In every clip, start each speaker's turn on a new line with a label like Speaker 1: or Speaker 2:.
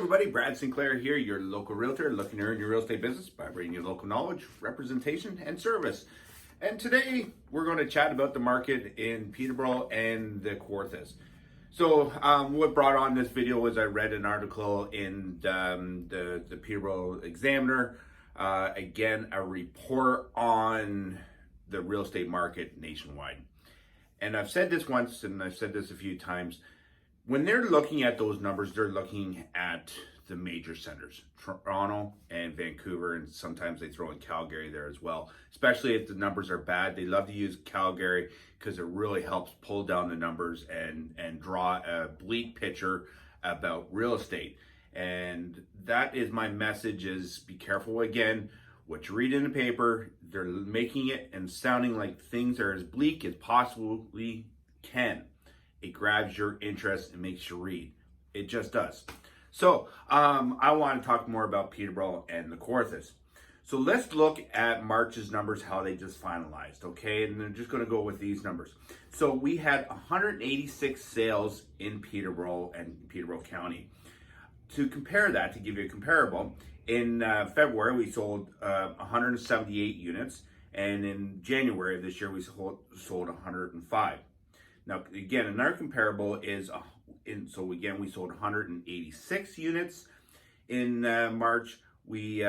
Speaker 1: everybody, Brad Sinclair here, your local realtor looking to earn your real estate business by bringing you local knowledge, representation, and service. And today we're going to chat about the market in Peterborough and the Kawarthas. So what brought on this video was I read an article in the Peterborough Examiner, again, a report on the real estate market nationwide. And I've said this once and I've said this a few times. When they're looking at those numbers, they're looking at the major centers, Toronto and Vancouver, and sometimes they throw in Calgary there as well. Especially if the numbers are bad, they love to use Calgary because it really helps pull down the numbers and draw a bleak picture about real estate. And that is my message: is be careful again what you read in the paper. They're making it and sounding like things are as bleak as possibly can. It grabs your interest and makes you read. It just does. So I want to talk more about Peterborough and the Kawarthas. So let's look at March's numbers, how they just finalized, okay? And I'm just going to go with these numbers. So we had 186 sales in Peterborough and Peterborough County. To compare that, to give you a comparable, in February we sold 178 units, and in January of this year we sold 105. Now, again, another comparable is, so again, we sold 186 units. In March, we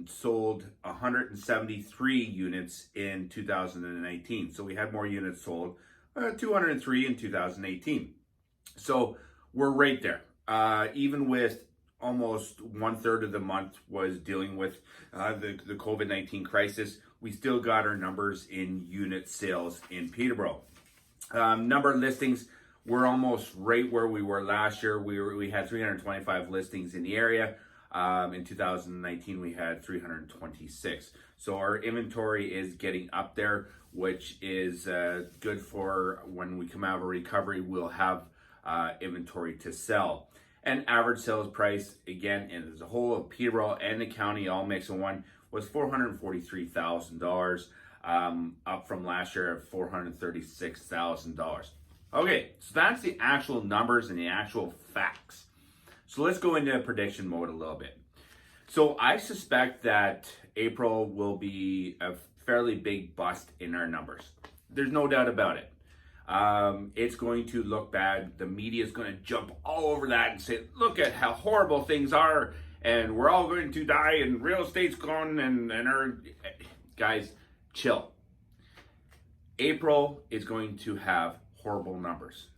Speaker 1: sold 173 units in 2019. So we had more units sold, 203 in 2018. So we're right there. Even with almost 1/3 of the month was dealing with the COVID-19 crisis, we still got our numbers in unit sales in Peterborough. Number of listings, we're almost right where we were last year. We had 325 listings in the area. In 2019, we had 326. So our inventory is getting up there, which is good for when we come out of a recovery. We'll have inventory to sell. And average sales price, again, as a whole of Peterborough and the county all mixed in one, was $443,000. Up from last year at $436,000. Okay, so that's the actual numbers and the actual facts. So let's go into prediction mode a little bit. So I suspect that April will be a fairly big bust in our numbers. There's no doubt about it. It's going to look bad. The media is going to jump all over that and say, look at how horrible things are, and we're all going to die, and real estate's gone, and our guys, chill. April is going to have horrible numbers.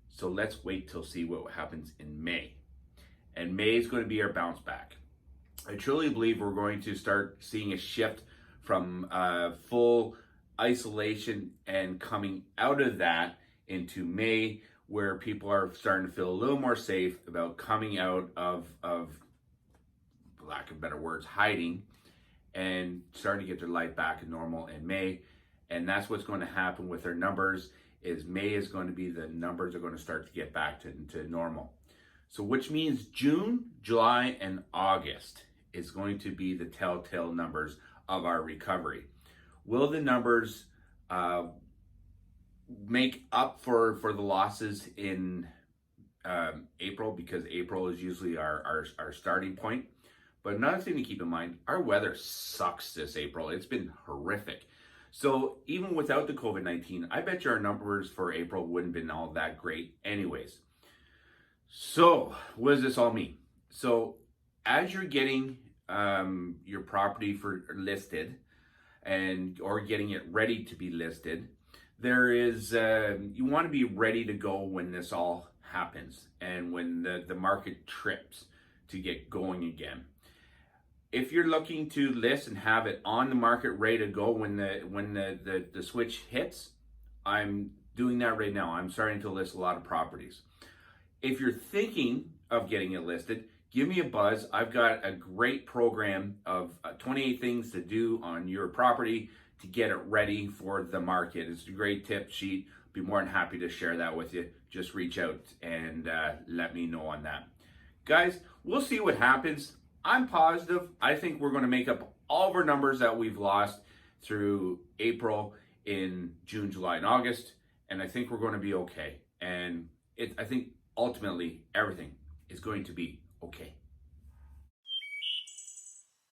Speaker 1: So let's wait till see what happens in May. And May is going to be our bounce back. I truly believe we're going to start seeing a shift from full isolation and coming out of that into May, where people are starting to feel a little more safe about coming out of lack of better words, hiding, and starting to get their life back to normal in May. And that's what's going to happen with our numbers, is May is going to be the numbers are going to start to get back to normal. So which means June, July, and August is going to be the telltale numbers of our recovery. Will the numbers make up for the losses in April? Because April is usually our starting point. But another thing to keep in mind, our weather sucks this April. It's been horrific. So even without the COVID-19, I bet you our numbers for April wouldn't have been all that great anyways. So what does this all mean? So as you're getting your property for listed or getting it ready to be listed, there is, you want to be ready to go when this all happens and when the market trips to get going again. If you're looking to list and have it on the market ready to go when the switch hits, I'm doing that right now. I'm starting to list a lot of properties. If you're thinking of getting it listed, give me a buzz. I've got a great program of 28 things to do on your property to get it ready for the market. It's a great tip sheet. Be more than happy to share that with you. Just reach out and let me know on that. Guys, we'll see what happens. I'm positive. I think we're going to make up all of our numbers that we've lost through April, in June, July, and August, and I think we're going to be okay. And I think ultimately everything is going to be okay.